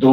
2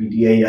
PTI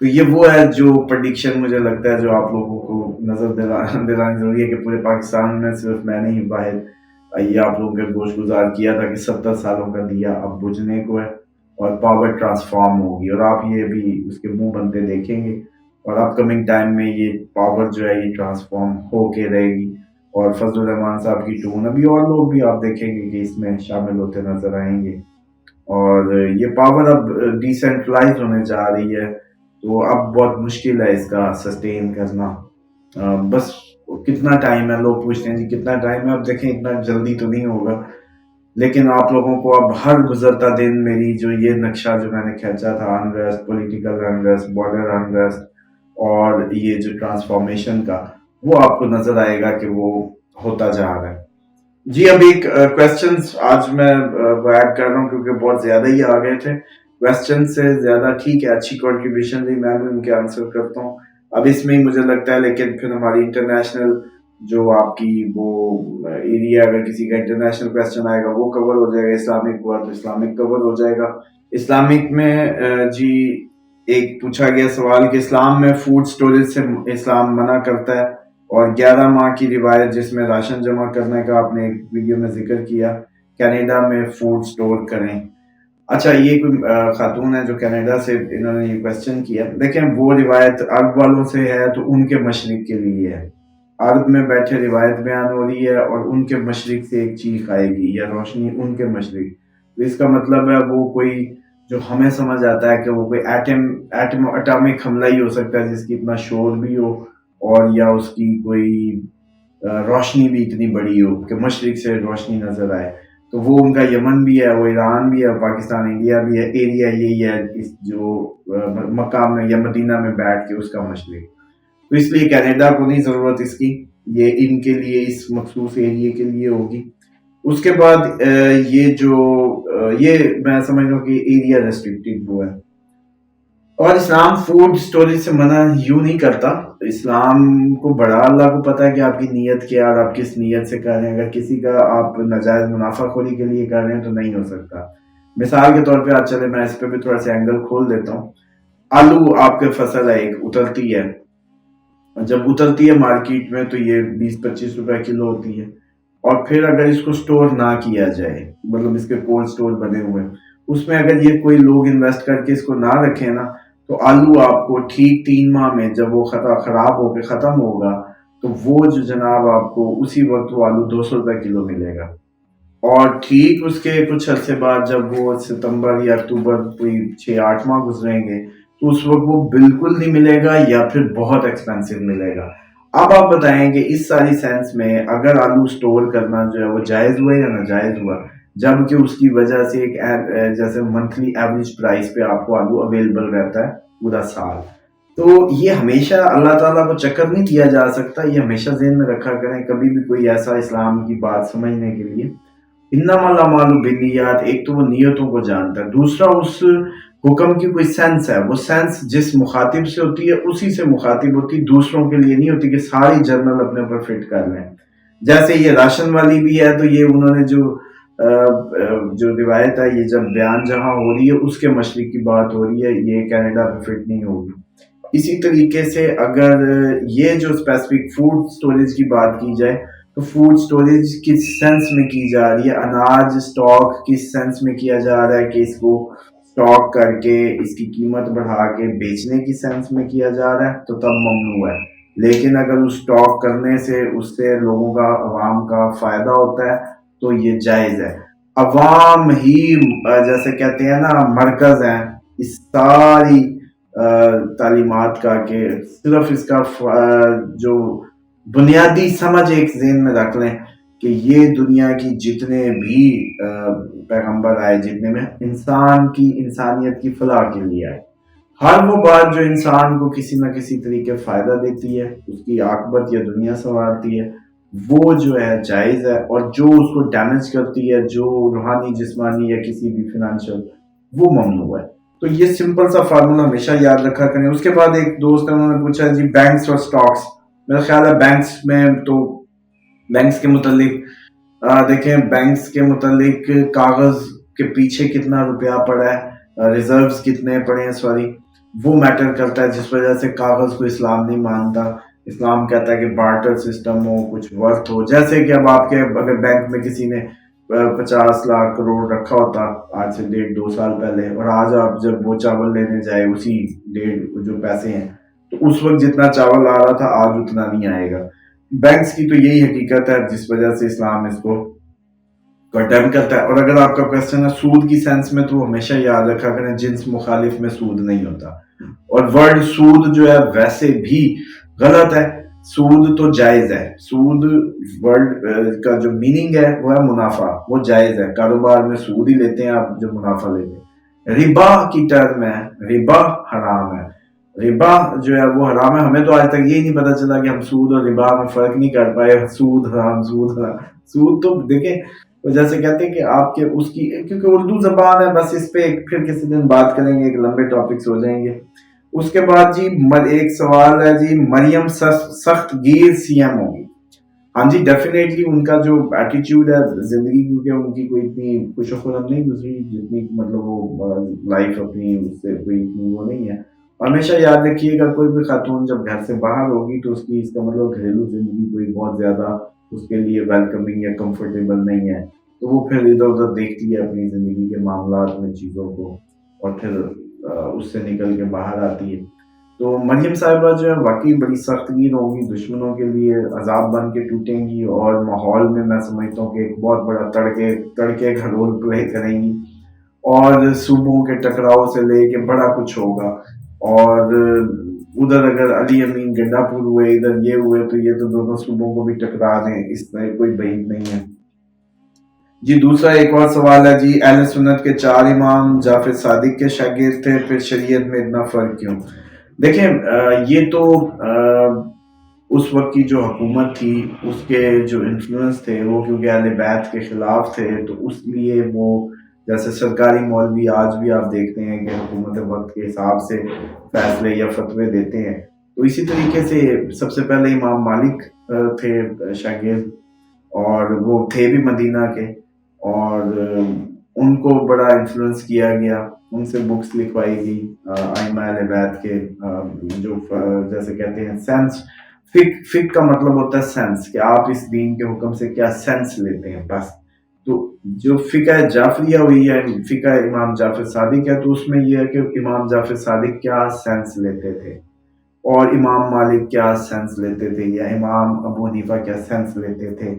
تو یہ وہ ہے جو پریڈکشن مجھے لگتا ہے جو آپ لوگوں کو نظر دلانی ضروری ہے کہ پورے پاکستان میں صرف میں نے ہی باہر یہ آپ لوگوں کے گوش گزار کیا تھا کہ 70 سالوں کا دیا اب بجھنے کو ہے اور پاور ٹرانسفارم ہوگی، اور آپ یہ بھی اس کے منہ بنتے دیکھیں گے، اور اپ کمنگ ٹائم میں یہ پاور جو ہے یہ ٹرانسفارم ہو کے رہے گی، اور فضل الرحمان صاحب کی ٹون ابھی اور لوگ بھی آپ دیکھیں گے کہ اس میں شامل ہوتے نظر آئیں گے، اور یہ پاور اب ڈیسینٹرلائز ہونے جا رہی ہے، تو اب بہت مشکل ہے اس کا سسٹین کرنا۔ بس کتنا ٹائم ہے، لوگ پوچھتے ہیں جی کتنا ٹائم ہے، اب دیکھیں اتنا جلدی تو نہیں ہوگا، لیکن آپ لوگوں کو اب ہر گزرتا دن میری جو یہ نقشہ جو میں نے کھینچا تھا unrest, political unrest, border unrest اور یہ جو ٹرانسفارمیشن کا، وہ آپ کو نظر آئے گا کہ وہ ہوتا جا رہا ہے۔ جی اب ایک کویسچنز آج میں ایڈ کر رہا ہوں کیونکہ بہت زیادہ ہی آ گئے تھے، کویسچن سے زیادہ ٹھیک ہے، اچھی کنٹریبیوشن دی، میں بھی ان کے آنسر کرتا ہوں اب اس میں ہی مجھے لگتا ہے، لیکن پھر ہماری انٹرنیشنل جو آپ کی وہ ایریا، اگر کسی کا انٹرنیشنل کویسچن آئے گا وہ کور ہو جائے گا، اسلامک ہوا تو اسلامک کور ہو جائے گا۔ اسلامک میں جی ایک پوچھا گیا سوال کہ اسلام میں فوڈ سٹوریج سے اسلام منع کرتا ہے، اور 11 ماہ کی روایت جس میں راشن جمع کرنے کا آپ نے ایک ویڈیو میں ذکر کیا، کینیڈا میں فوڈ سٹور کریں۔ اچھا یہ کوئی خاتون ہے جو کینیڈا سے انہوں نے یہ کویسچن کیا، دیکھیں وہ روایت عرب والوں سے ہے تو ان کے مشرق کے لیے ہے، عرب میں بیٹھے روایت بیان ہو رہی ہے اور ان کے مشرق سے ایک چیخ آئے گی یا روشنی ان کے مشرق، تو اس کا مطلب ہے وہ کوئی جو ہمیں سمجھ آتا ہے کہ وہ کوئی اٹامک حملہ ہی ہو سکتا ہے جس کی اتنا شور بھی ہو، اور یا اس کی کوئی روشنی بھی اتنی بڑی ہو کہ مشرق سے روشنی نظر آئے، تو وہ ان کا یمن بھی ہے، وہ ایران بھی ہے، پاکستان انڈیا بھی ہے، ایریا یہی ہے اس جو مکہ میں یا مدینہ میں بیٹھ کے اس کا مشرق، تو اس لیے کینیڈا کو نہیں ضرورت اس کی، یہ ان کے لیے اس مخصوص ایریے کے لیے ہوگی۔ اس کے بعد یہ جو یہ میں سمجھ رہا ہوں کہ ایریا ریسٹرکٹیڈ وہ ہے، اور اسلام فوڈ سٹوریج سے منع یوں نہیں کرتا، اسلام کو بڑا اللہ کو پتا ہے کہ آپ کی نیت کیا اور آپ کس نیت سے کر رہے ہیں، اگر کسی کا آپ ناجائز منافع خوری کے لیے کر رہے ہیں تو نہیں ہو سکتا۔ مثال کے طور پہ آج چلے میں اس پہ بھی تھوڑا سا اینگل کھول دیتا ہوں، آلو آپ کے فصل ہے، ایک اترتی ہے، جب اترتی ہے مارکیٹ میں تو یہ 20-25 روپے کلو ہوتی ہے، اور پھر اگر اس کو سٹور نہ کیا جائے، مطلب اس کے کولڈ سٹور بنے ہوئے اس میں اگر یہ کوئی لوگ انویسٹ کر کے اس کو نہ رکھیں نا، تو آلو آپ کو ٹھیک 3 ماہ میں جب وہ خراب ہو کے ختم ہوگا تو وہ جو جناب آپ کو اسی وقت وہ آلو 200 روپے کلو ملے گا، اور ٹھیک اس کے کچھ عرصے بعد جب وہ ستمبر یا اکتوبر کوئی 6-8 ماہ گزریں گے تو اس وقت وہ بالکل نہیں ملے گا یا پھر بہت ایکسپینسو ملے گا۔ اب آپ بتائیں کہ اس ساری سینس میں اگر آلو سٹور کرنا جو ہے وہ جائز ہوا یا ناجائز ہوا، جبکہ اس کی وجہ سے ایک جیسے منتھلی ایوریج پرائس پہ آپ کو آلو اویلیبل رہتا ہے پورا سال، تو یہ ہمیشہ اللہ تعالیٰ کو چکر نہیں دیا جا سکتا، یہ ہمیشہ ذہن میں رکھا کریں کبھی بھی کوئی ایسا اسلام کی بات سمجھنے کے لیے۔ انما الاعمال بالنیات، ایک تو وہ نیتوں کو جانتا ہے، دوسرا اس حکم کی کوئی سینس ہے، وہ سینس جس مخاطب سے ہوتی ہے اسی سے مخاطب ہوتی، دوسروں کے لیے نہیں ہوتی کہ ساری جرنل اپنے اوپر فٹ کر لیں۔ جیسے یہ راشن والی بھی ہے، تو یہ انہوں نے جو روایت ہے، یہ جب بیان جہاں ہو رہی ہے اس کے مشرق کی بات ہو رہی ہے، یہ کینیڈا پہ فٹ نہیں ہوگی۔ اسی طریقے سے اگر یہ جو اسپیسیفک فوڈ سٹوریج کی بات کی جائے تو فوڈ سٹوریج کس سینس میں کی جا رہی ہے، اناج سٹاک کس سینس میں کیا جا رہا ہے کہ اس کو سٹاک کر کے اس کی قیمت بڑھا کے بیچنے کی سینس میں کیا جا رہا ہے تو تب ممنوع ہے، لیکن اگر اس سٹاک کرنے سے اس سے لوگوں کا عوام کا فائدہ ہوتا ہے تو یہ جائز ہے۔ عوام ہی جیسے کہتے ہیں نا مرکز ہیں اس ساری تعلیمات کا، کہ صرف اس کا جو بنیادی سمجھ ایک ذہن میں رکھ لیں کہ یہ دنیا کی جتنے بھی پیغمبر آئے، جتنے میں انسان کی انسانیت کی فلاح کے لیے آئے، ہر وہ بات جو انسان کو کسی نہ کسی طریقے فائدہ دیتی ہے، اس کی عاقبت یا دنیا سنوارتی ہے، وہ جو ہے جائز ہے، اور جو اس کو ڈیمیج کرتی ہے، جو روحانی جسمانی یا کسی بھی فنانشل، وہ ممنوع ہے۔ تو یہ سمپل سا فارمولا ہمیشہ یاد رکھا کریں۔ اس کے بعد ایک دوست انہوں نے پوچھا جی بینکس اور سٹاکس، میرا خیال ہے بینکس میں تو بینکس کے متعلق دیکھیں، بینکس کے متعلق کاغذ کے پیچھے کتنا روپیہ پڑا ہے، ریزروز کتنے پڑے ہیں، وہ میٹر کرتا ہے جس وجہ سے کاغذ کو اسلام نہیں مانتا. اسلام کہتا ہے کہ بارٹر سسٹم ہو, کچھ ورتھ ہو. جیسے کہ اب آپ کے اگر بینک میں کسی نے 50 لاکھ کروڑ رکھا ہوتا آج سے 1.5-2 سال پہلے, اور آج آپ جب وہ چاول لینے جائے اسی 1.5 جو پیسے ہیں, تو اس وقت جتنا چاول آ رہا تھا آج اتنا نہیں آئے گا. بینکس کی تو یہی حقیقت ہے جس وجہ سے اسلام اس کو کنڈیم کرتا ہے. اور اگر آپ کا کوشچن ہے سود کی سینس میں, تو ہمیشہ یاد رکھا کریں جنس مخالف میں سود نہیں ہوتا. اور ورڈ سود جو ہے ویسے بھی غلط ہے. سود تو جائز ہے. سود ورڈ کا جو میننگ ہے وہ ہے منافع, وہ جائز ہے. کاروبار میں سود ہی لیتے ہیں آپ جو منافع لیتے ہیں. ربا کی ٹرم ہے, ربا حرام ہے. ربا جو ہے وہ حرام ہے. ہمیں تو آج تک یہی نہیں پتا چلا کہ ہم سود اور ربا میں فرق نہیں کر پائے. سود حرام, سود حرام. سود تو دیکھیں جیسے کہتے ہیں کہ آپ کے اس کی, کیونکہ اردو زبان ہے, بس اس پہ پھر کسی دن بات کریں گے, ایک لمبے ٹاپکس ہو جائیں گے. اس کے بعد جی ایک سوال ہے جی, مریم سخت گیر سی ایم ہوگی. ہاں جی ڈیفینیٹلی ان کا جو ایٹیٹیوڈ ہے زندگی, کیونکہ ان کی کوئی اتنی خوش و خرم نہیں گزری جتنی مطلب وہ لائف اپنی اس سے کوئی اتنی وہ نہیں ہے. ہمیشہ یاد رکھیے گا کوئی بھی خاتون جب گھر سے باہر ہوگی تو اس کی, اس کا مطلب گھریلو زندگی کوئی بہت زیادہ اس کے لیے ویلکمنگ یا کمفرٹیبل نہیں ہے. تو وہ پھر ادھر ادھر دیکھتی ہے اپنی زندگی کے معاملات میں چیزوں کو, اور پھر اس سے نکل کے باہر آتی ہے. تو مریم صاحبہ جو ہے واقعی بڑی سخت گیر ہوں گی, دشمنوں کے لیے عذاب بن کے ٹوٹیں گی, اور ماحول میں میں سمجھتا ہوں کہ ایک بہت بڑا تڑکے کا رول پلے کریں گی, اور صوبوں کے ٹکراؤ سے لے کے بڑا کچھ ہوگا. اور ادھر اگر علی امین گنڈا پور ہوئے, ادھر یہ ہوئے, تو یہ تو دونوں صوبوں کو بھی ٹکرا دیں, اس میں کوئی بعید نہیں ہے. جی دوسرا ایک اور سوال ہے جی, اہل سنت کے 4 امام جعفر صادق کے شاگرد تھے, پھر شریعت میں اتنا فرق کیوں؟ دیکھیں یہ تو اس وقت کی جو حکومت تھی اس کے جو انفلوئنس تھے وہ کیونکہ اہل بیت کے خلاف تھے, تو اس لیے وہ جیسے سرکاری مولوی آج بھی آپ دیکھتے ہیں کہ حکومت وقت کے حساب سے فیصلے یا فتوے دیتے ہیں. تو اسی طریقے سے سب سے پہلے امام مالک تھے شاگرد, اور وہ تھے بھی مدینہ کے, اور ان کو بڑا انفلوئنس کیا گیا, ان سے بکس لکھوائی گئی ائمہ اہل بیت کے, جو جیسے کہتے ہیں سینس, فک کا مطلب ہوتا ہے سینس, کہ آپ اس دین کے حکم سے کیا سینس لیتے ہیں بس. تو جو فقہ جعفریہ ہوئی ہے, فقہ امام جعفر صادق ہے, تو اس میں یہ ہے کہ امام جعفر صادق کیا سینس لیتے تھے, اور امام مالک کیا سینس لیتے تھے, یا امام ابو حنیفہ کیا سینس لیتے تھے.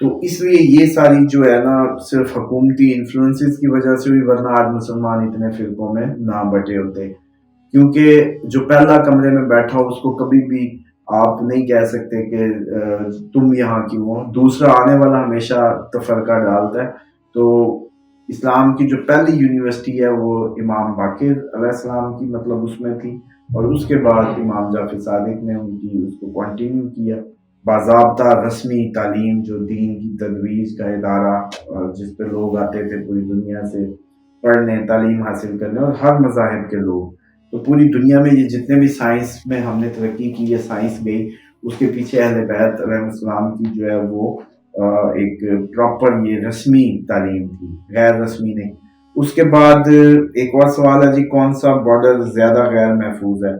تو اس لیے یہ ساری جو ہے نا صرف حکومتی انفلوئنسز کی وجہ سے ہوئی, ورنہ آج مسلمان اتنے فرقوں میں نہ بٹے ہوتے. کیونکہ جو پہلا کمرے میں بیٹھا ہو اس کو کبھی بھی آپ نہیں کہہ سکتے کہ تم یہاں کیوں ہو, دوسرا آنے والا ہمیشہ تفرقہ ڈالتا ہے. تو اسلام کی جو پہلی یونیورسٹی ہے وہ امام باقر علیہ السلام کی مطلب اس میں تھی, اور اس کے بعد امام جعفر صادق نے ان کی اس کو کنٹینیو کیا. باضابطہ رسمی تعلیم, جو دین کی تدریس کا ادارہ جس پہ لوگ آتے تھے پوری دنیا سے پڑھنے, تعلیم حاصل کرنے, اور ہر مذاہب کے لوگ. تو پوری دنیا میں یہ جتنے بھی سائنس میں ہم نے ترقی کی ہے, سائنس گئی, اس کے پیچھے اہل بیت علیہ السلام کی جو ہے وہ ایک پراپر یہ رسمی تعلیم تھی, غیر رسمی نہیں. اس کے بعد ایک اور سوال ہے جی, کون سا بارڈر زیادہ غیر محفوظ ہے؟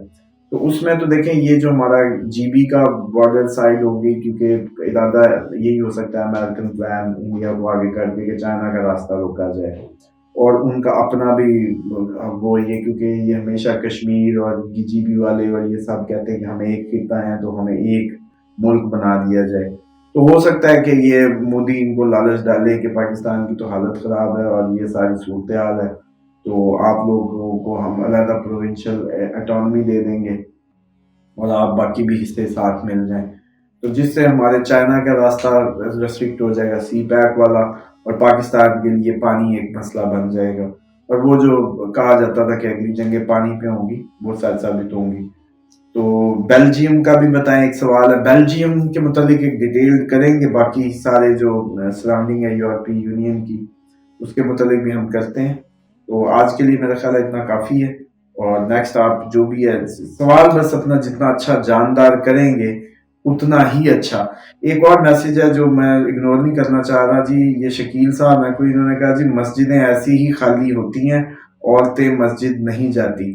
تو اس میں تو دیکھیں یہ جو ہمارا جی بی کا بارڈر سائڈ ہوگی, کیونکہ ارادہ یہی ہو سکتا ہے امریکن پلان انڈیا کو آگے کر کے کہ چائنا کا راستہ روکا جائے, اور ان کا اپنا بھی وہ یہ, کیونکہ یہ ہمیشہ کشمیر اور جی بی والے اور یہ سب کہتے ہیں کہ ہمیں ایک خطہ ہے تو ہمیں ایک ملک بنا دیا جائے. تو ہو سکتا ہے کہ یہ مودی ان کو لالچ ڈالے کہ پاکستان کی تو حالت خراب ہے اور یہ ساری صورتحال ہے, تو آپ لوگوں کو ہم علیحدہ پروونشل اٹانومی دے دیں گے اور آپ باقی بھی حصے ساتھ مل جائیں, تو جس سے ہمارے چائنا کا راستہ ریسٹرکٹ ہو جائے گا, سی پیک والا, اور پاکستان کے لیے پانی ایک مسئلہ بن جائے گا. اور وہ جو کہا جاتا تھا کہ اگلی جنگیں پانی پہ ہوں گی, وہ سچ ثابت ہوں گی. تو بیلجیم کا بھی بتائیں, ایک سوال ہے بیلجیم کے متعلق ایک ڈیٹیل کریں گے, باقی سارے جو سراؤنڈنگ ہے یورپی یونین کی اس کے متعلق بھی ہم کرتے ہیں. تو آج کے لیے میرا خیال ہے اتنا کافی ہے, اور نیکسٹ آپ جو بھی ہے سوال بس اپنا جتنا اچھا جاندار کریں گے اتنا ہی اچھا. ایک اور میسج ہے جو میں اگنور نہیں کرنا چاہ رہا جی, یہ شکیل صاحب ہیں کوئی, انہوں نے کہا جی مسجدیں ایسی ہی خالی ہوتی ہیں, عورتیں مسجد نہیں جاتی.